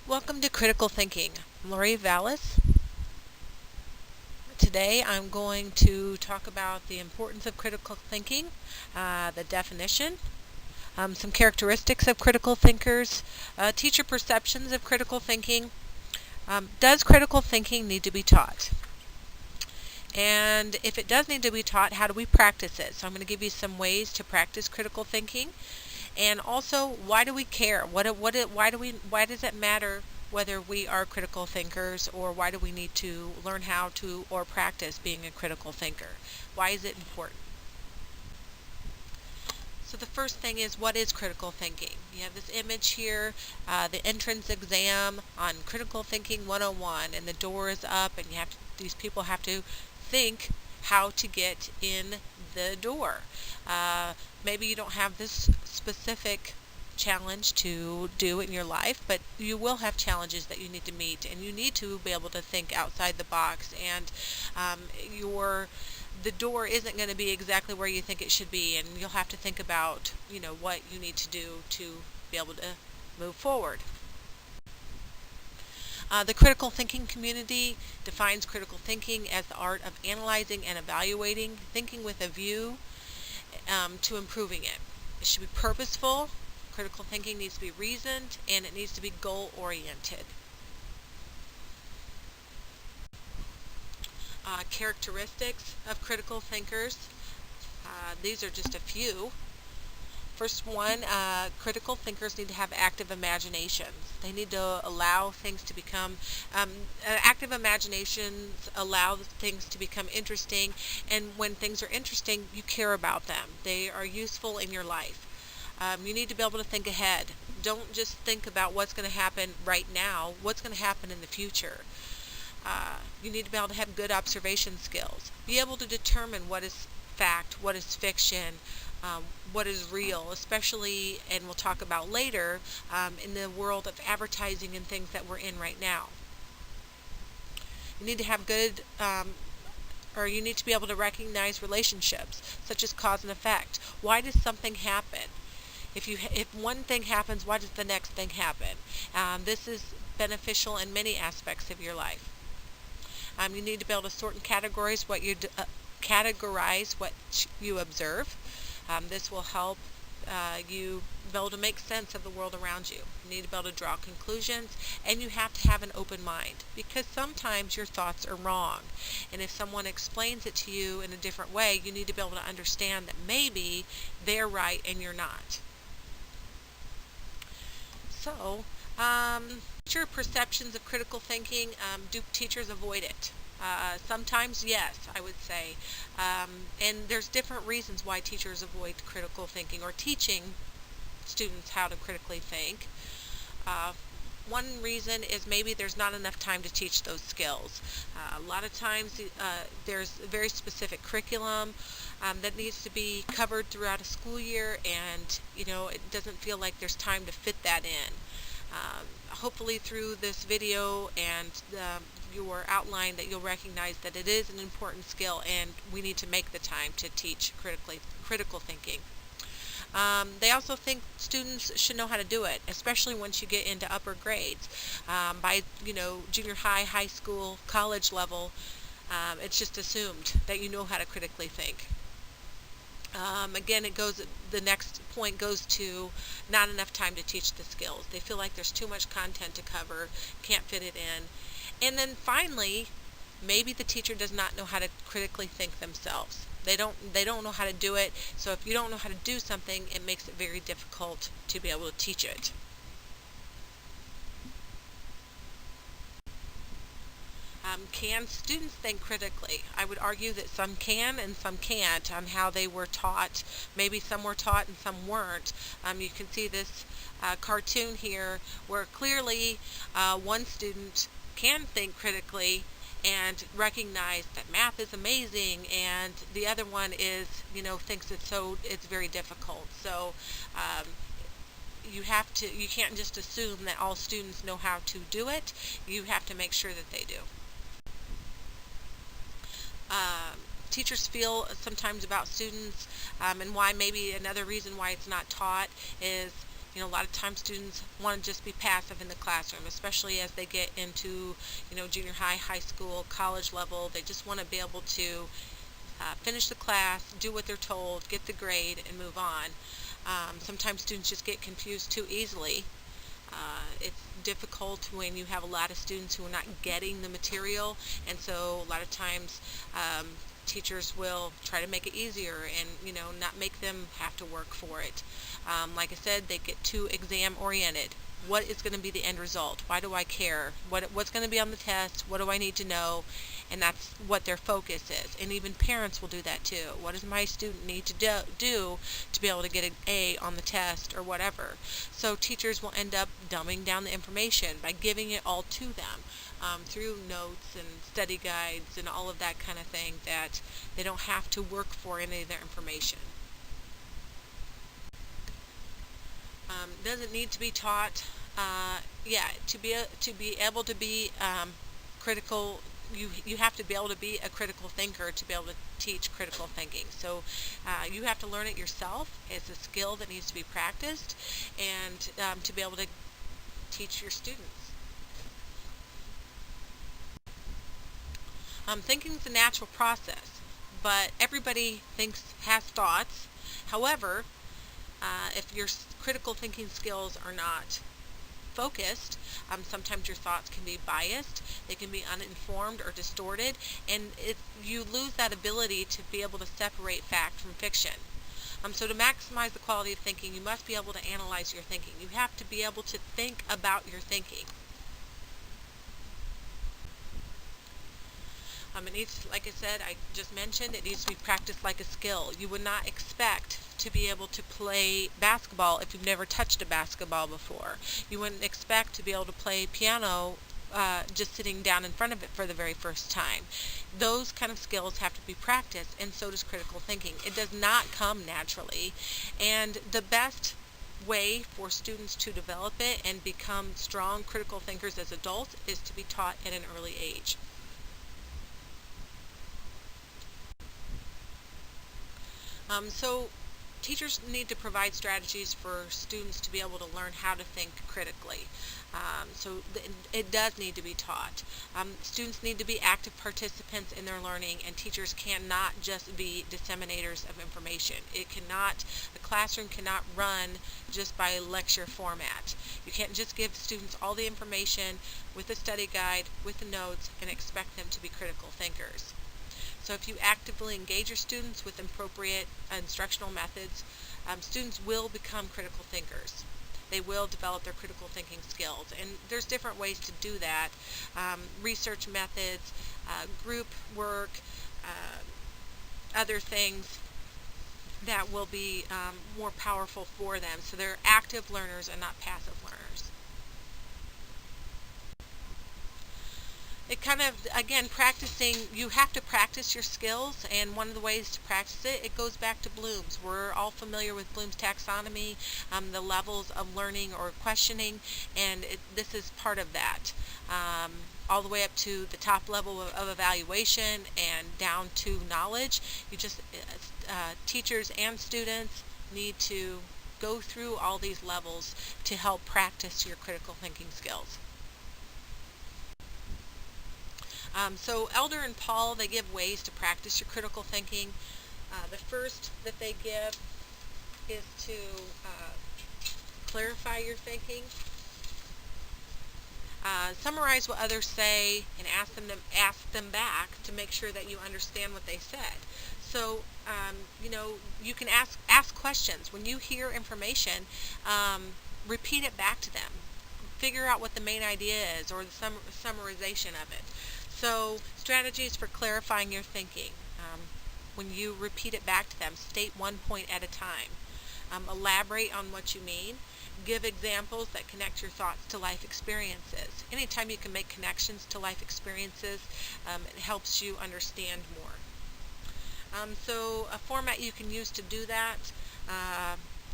Welcome to Critical Thinking. I'm Lori Vallas. Today I'm going to talk about the importance of critical thinking, the definition, some characteristics of critical thinkers, teacher perceptions of critical thinking. Does critical thinking need to be taught? And if it does need to be taught, how do we practice it? So I'm going to give you some ways to practice critical thinking. And also, why do we care? Why does it matter whether we are critical thinkers, or why do we need to learn how to or practice being a critical thinker? Why is it important? So the first thing is, what is critical thinking? You have this image here, the entrance exam on Critical Thinking 101, and the door is up, and these people have to think how to get in the door. Maybe you don't have this specific challenge to do in your life, but you will have challenges that you need to meet, and you need to be able to think outside the box, and the door isn't going to be exactly where you think it should be, and you'll have to think about what you need to do to be able to move forward. The critical thinking community defines critical thinking as the art of analyzing and evaluating, thinking with a view to improving it. It should be purposeful. Critical thinking needs to be reasoned, and it needs to be goal-oriented. Characteristics of critical thinkers. These are just a few. First one, critical thinkers need to have active imaginations. They need to allow things to become, active imaginations allow things to become interesting, and when things are interesting, you care about them. They are useful in your life. You need to be able to think ahead. Don't just think about what's going to happen right now, what's going to happen in the future. You need to be able to have good observation skills. Be able to determine what is fact, what is fiction, what is real, especially, and we'll talk about later, in the world of advertising and things that we're in right now. You need to have good, or you need to be able to recognize relationships, such as cause and effect. Why does something happen? If one thing happens, why does the next thing happen? This is beneficial in many aspects of your life. You need to be able to sort and categorize what you observe. This will help you be able to make sense of the world around you. You need to be able to draw conclusions, and you have to have an open mind, because sometimes your thoughts are wrong. And if someone explains it to you in a different way, you need to be able to understand that maybe they're right and you're not. So, teacher perceptions of critical thinking, do teachers avoid it? Sometimes, yes, I would say. And there's different reasons why teachers avoid critical thinking or teaching students how to critically think. One reason is maybe there's not enough time to teach those skills. A lot of times there's a very specific curriculum that needs to be covered throughout a school year, and it doesn't feel like there's time to fit that in. Hopefully through this video and your outline that you'll recognize that it is an important skill, and we need to make the time to teach critical thinking. They also think students should know how to do it, especially once you get into upper grades. By junior high, high school, college level, it's just assumed that you know how to critically think. Again, the next point goes to not enough time to teach the skills. They feel like there's too much content to cover, can't fit it in. And then finally, maybe the teacher does not know how to critically think themselves. They don't know how to do it. So if you don't know how to do something, it makes it very difficult to be able to teach it. Can students think critically? I would argue that some can and some can't on how they were taught. Maybe some were taught and some weren't. You can see this cartoon here where clearly one student can think critically and recognize that math is amazing, and the other one is, thinks it's very difficult. So you can't just assume that all students know how to do it. You have to make sure that they do. Teachers feel sometimes about students, and why maybe another reason why it's not taught is, A lot of times students want to just be passive in the classroom, especially as they get into, junior high, high school, college level. They just want to be able to finish the class, do what they're told, get the grade, and move on. Sometimes students just get confused too easily. It's difficult when you have a lot of students who are not getting the material, and so a lot of times teachers will try to make it easier and not make them have to work for it. Like I said, they get too exam oriented. What is going to be the end result? Why do I care? What's going to be on the test? What do I need to know? And that's what their focus is. And even parents will do that too. What does my student need to do to be able to get an A on the test or whatever? So teachers will end up dumbing down the information by giving it all to them through notes and study guides and all of that kind of thing, that they don't have to work for any of their information. Doesn't need to be taught. To be able to be critical, you have to be able to be a critical thinker to be able to teach critical thinking. So you have to learn it yourself. It's a skill that needs to be practiced, and to be able to teach your students. Thinking is a natural process, but everybody has thoughts. However, if your critical thinking skills are not focused, sometimes your thoughts can be biased, they can be uninformed or distorted, and you lose that ability to be able to separate fact from fiction. So to maximize the quality of thinking, you must be able to analyze your thinking. You have to be able to think about your thinking. It needs, like I said, I just mentioned, it needs to be practiced like a skill. You would not expect to be able to play basketball if you've never touched a basketball before. You wouldn't expect to be able to play piano just sitting down in front of it for the very first time. Those kind of skills have to be practiced, and so does critical thinking. It does not come naturally, and the best way for students to develop it and become strong critical thinkers as adults is to be taught at an early age. So teachers need to provide strategies for students to be able to learn how to think critically. It does need to be taught. Students need to be active participants in their learning, and teachers cannot just be disseminators of information. The classroom cannot run just by lecture format. You can't just give students all the information with a study guide, with the notes, and expect them to be critical thinkers. So if you actively engage your students with appropriate instructional methods, students will become critical thinkers. They will develop their critical thinking skills. And there's different ways to do that. Research methods, group work, other things that will be more powerful for them. So they're active learners and not passive learners. It kind of, again, you have to practice your skills, and one of the ways to practice it goes back to Bloom's. We're all familiar with Bloom's taxonomy, the levels of learning or questioning, and this is part of that. All the way up to the top level of evaluation and down to knowledge. Teachers and students need to go through all these levels to help practice your critical thinking skills. So Elder and Paul, they give ways to practice your critical thinking. The first that they give is to clarify your thinking. Summarize what others say and ask them back to make sure that you understand what they said. So you can ask questions when you hear information. Repeat it back to them. Figure out what the main idea is, or the summarization of it. So strategies for clarifying your thinking. When you repeat it back to them, state one point at a time. Elaborate on what you mean. Give examples that connect your thoughts to life experiences. Anytime you can make connections to life experiences, it helps you understand more. So a format you can use to do that,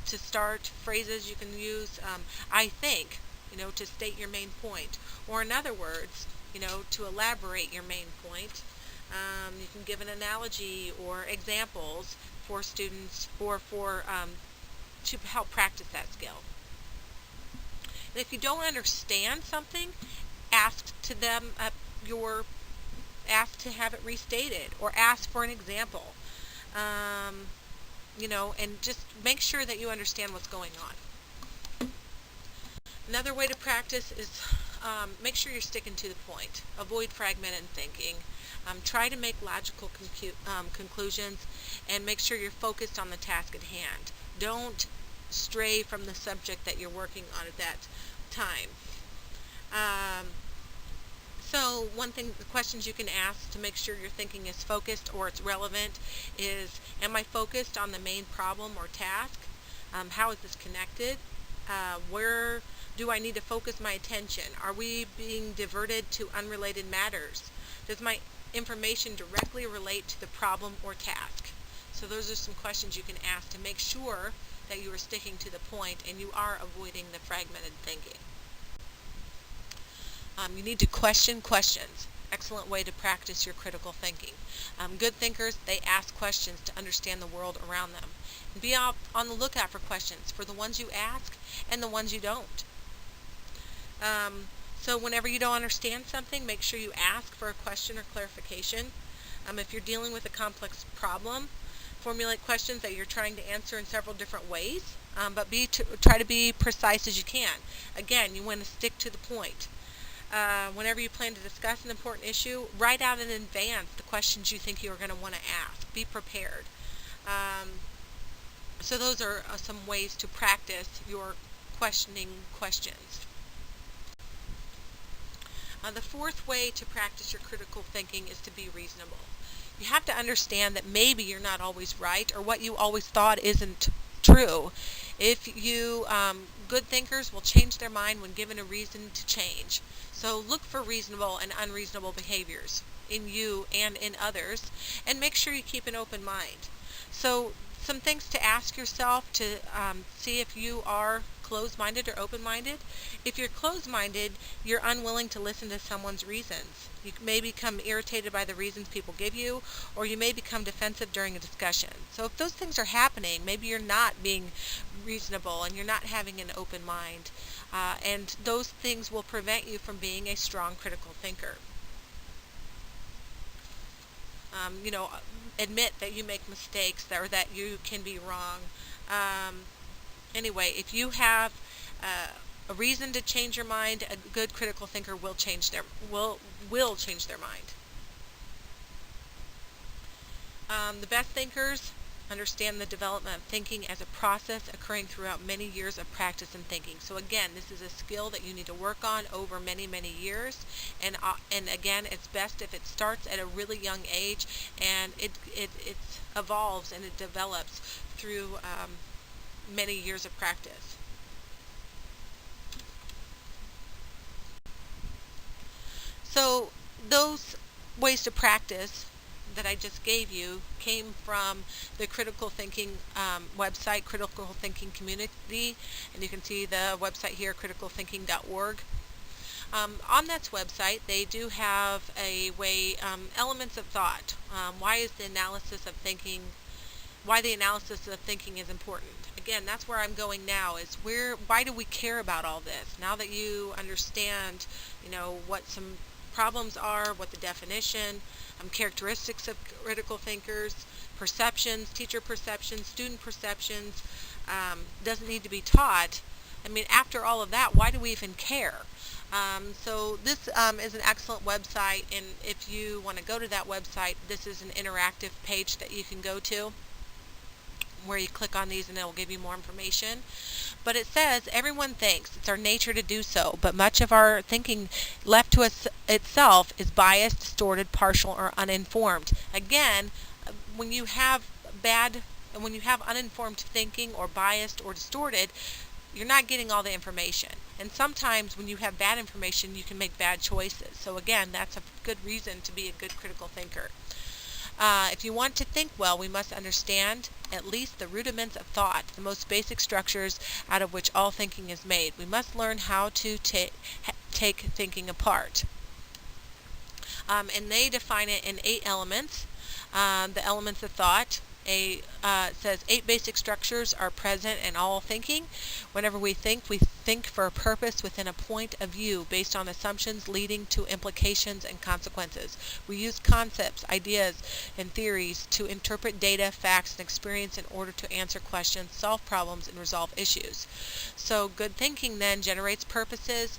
to start phrases you can use, I think, to state your main point. Or in other words, to elaborate your main point. You can give an analogy or examples for students or to help practice that skill. And if you don't understand something, ask to them ask to have it restated or ask for an example. Um, and just make sure that you understand what's going on. Another way to practice is make sure you're sticking to the point. Avoid fragmented thinking. Try to make logical conclusions, and make sure you're focused on the task at hand. Don't stray from the subject that you're working on at that time. So one thing, the questions you can ask to make sure your thinking is focused or it's relevant is, am I focused on the main problem or task? How is this connected? Where do I need to focus my attention? Are we being diverted to unrelated matters? Does my information directly relate to the problem or task? So those are some questions you can ask to make sure that you are sticking to the point and you are avoiding the fragmented thinking. You need to question questions. Excellent way to practice your critical thinking. Good thinkers, they ask questions to understand the world around them. And be on the lookout for questions, for the ones you ask and the ones you don't. So whenever you don't understand something, make sure you ask for a question or clarification. If you're dealing with a complex problem, formulate questions that you're trying to answer in several different ways, but try to be precise as you can. Again, you want to stick to the point. Whenever you plan to discuss an important issue, write out in advance the questions you think you are going to want to ask. Be prepared. So those are some ways to practice your questioning questions. The fourth way to practice your critical thinking is to be reasonable. You have to understand that maybe you're not always right, or what you always thought isn't true. Good thinkers will change their mind when given a reason to change. So look for reasonable and unreasonable behaviors in you and in others, and make sure you keep an open mind. So some things to ask yourself to see if you are closed-minded or open-minded. If you're closed-minded, you're unwilling to listen to someone's reasons. You may become irritated by the reasons people give you, or you may become defensive during a discussion. So if those things are happening, maybe you're not being reasonable and you're not having an open mind. And those things will prevent you from being a strong critical thinker. Admit that you make mistakes or that you can be wrong. Anyway, if you have a reason to change your mind, a good critical thinker will change their mind. The best thinkers understand the development of thinking as a process occurring throughout many years of practice and thinking. So again, this is a skill that you need to work on over many, many years. And again, it's best if it starts at a really young age and it evolves and it develops through many years of practice. So those ways to practice that I just gave you came from the Critical Thinking website, Critical Thinking Community, and you can see the website here, criticalthinking.org. On that website, they do have a way, elements of thought. Why the analysis of thinking is important. Again, that's where I'm going now, is why do we care about all this? Now that you understand, what some problems are, what the definition, characteristics of critical thinkers, perceptions, teacher perceptions, student perceptions, doesn't need to be taught. After all of that, why do we even care? So this is an excellent website, and if you want to go to that website, this is an interactive page that you can go to, where you click on these and it will give you more information. But it says, everyone thinks. It's our nature to do so, but much of our thinking left to itself is biased, distorted, partial, or uninformed. Again, when you have uninformed thinking or biased or distorted, you're not getting all the information. And sometimes when you have bad information, you can make bad choices. So again, that's a good reason to be a good critical thinker. If you want to think well, we must understand at least the rudiments of thought, the most basic structures out of which all thinking is made. We must learn how to take thinking apart. And they define it in 8 elements. The elements of thought, It says 8 basic structures are present in all thinking. Whenever we think for a purpose within a point of view based on assumptions leading to implications and consequences. We use concepts, ideas, and theories to interpret data, facts, and experience in order to answer questions, solve problems, and resolve issues. So good thinking then generates purposes,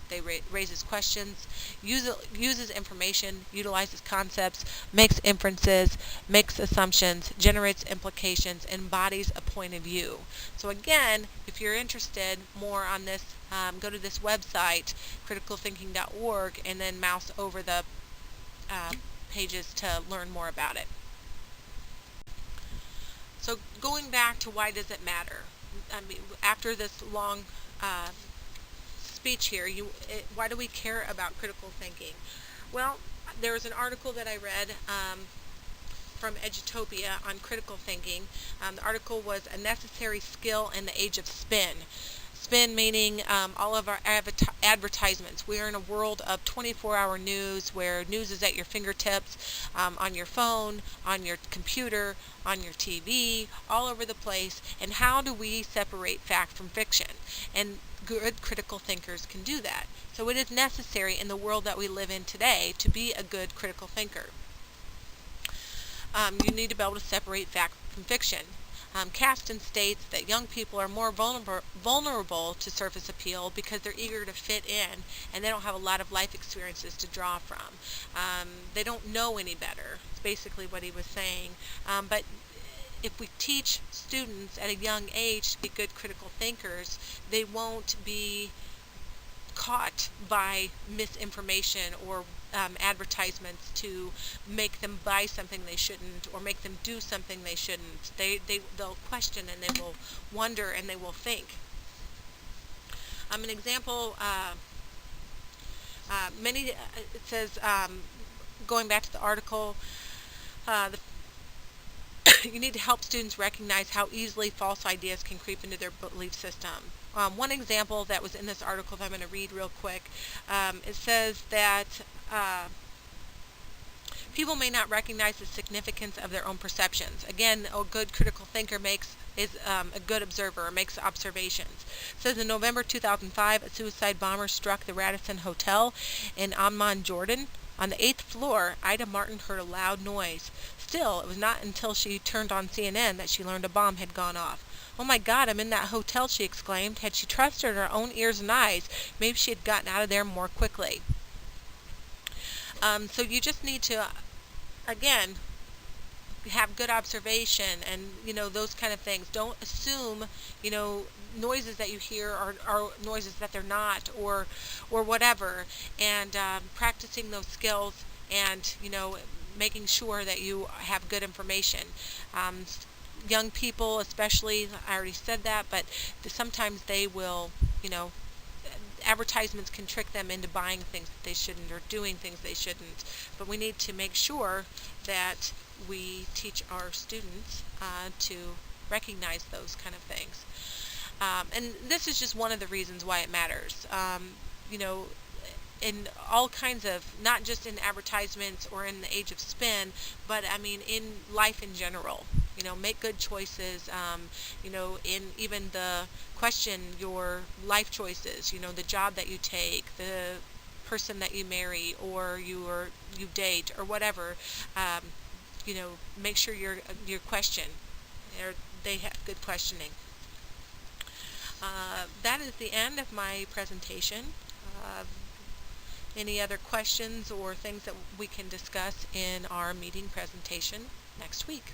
raises questions, uses information, utilizes concepts, makes inferences, makes assumptions, generates implications, embodies a point of view. So again, if you're interested more on this, go to this website, criticalthinking.org, and then mouse over the pages to learn more about it. So going back to why does it matter? I mean, after this long speech here, why do we care about critical thinking? Well, there was an article that I read from Edutopia on critical thinking. The article was a necessary skill in the age of spin. Spin meaning all of our advertisements. We are in a world of 24-hour news where news is at your fingertips, on your phone, on your computer, on your TV, all over the place. And how do we separate fact from fiction? And good critical thinkers can do that. So it is necessary in the world that we live in today to be a good critical thinker. You need to be able to separate fact from fiction. Caston states that young people are more vulnerable to surface appeal because they're eager to fit in and they don't have a lot of life experiences to draw from. They don't know any better, is basically what he was saying. But if we teach students at a young age to be good critical thinkers, they won't be caught by misinformation or advertisements to make them buy something they shouldn't or make them do something they shouldn't. They'll question and they will wonder and they will think. An example, it says, going back to the article, you need to help students recognize how easily false ideas can creep into their belief system. One example that was in this article that I'm going to read real quick, it says that people may not recognize the significance of their own perceptions. Again, a good critical thinker is a good observer, makes observations. It says in November 2005, a suicide bomber struck the Radisson Hotel in Amman, Jordan. On the 8th floor, Ida Martin heard a loud noise. Still, it was not until she turned on CNN that she learned a bomb had gone off. "Oh my God, I'm in that hotel," she exclaimed. Had she trusted her own ears and eyes, maybe she had gotten out of there more quickly. So you just need to, again, have good observation and, those kind of things. Don't assume, noises that you hear are noises that they're not or whatever. And practicing those skills and, making sure that you have good information. Young people especially, I already said that, but sometimes they will, advertisements can trick them into buying things that they shouldn't or doing things they shouldn't. But we need to make sure that we teach our students to recognize those kind of things. And this is just one of the reasons why it matters. In all kinds of, not just in advertisements or in the age of spin, but in life in general. Make good choices, in even the question your life choices, the job that you take, the person that you marry or you date or whatever, make sure your question, or they have good questioning. That is the end of my presentation. Any other questions or things that we can discuss in our meeting presentation next week?